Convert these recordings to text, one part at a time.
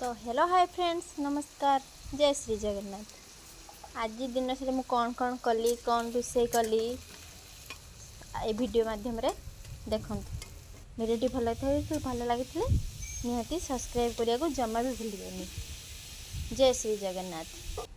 तो hello hi friends, नमस्कार, जय श्री जगन्नाथ। आज दिन से मुझे कौन कली कौन रोषे कली ए वीडियो माध्यम रे देखो। वीडियोटी भल लगी निहाती सब्सक्राइब करने को जमा भी भूलिए। जय श्री जगन्नाथ।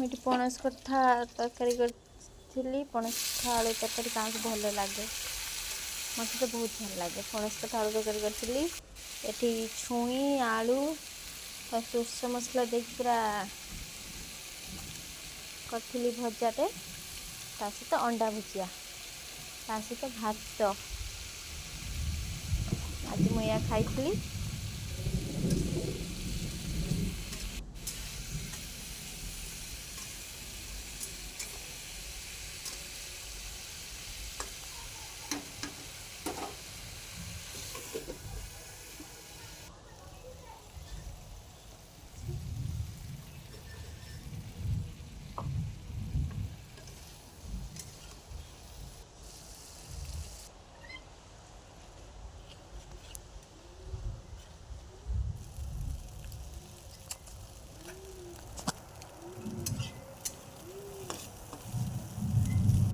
मुझे पणस कथा तरकारी करी। पणस कथा आलू तरकारी कहाँ भल लगे, मत तो बहुत भल लगे। पणस कथा आलू तरकारी करी। ये छुई आलू सोर्ष मसला दे पूरा करी भजाटे, सहित अंडा भुजिया, सहित भात। आज मुझे खाई।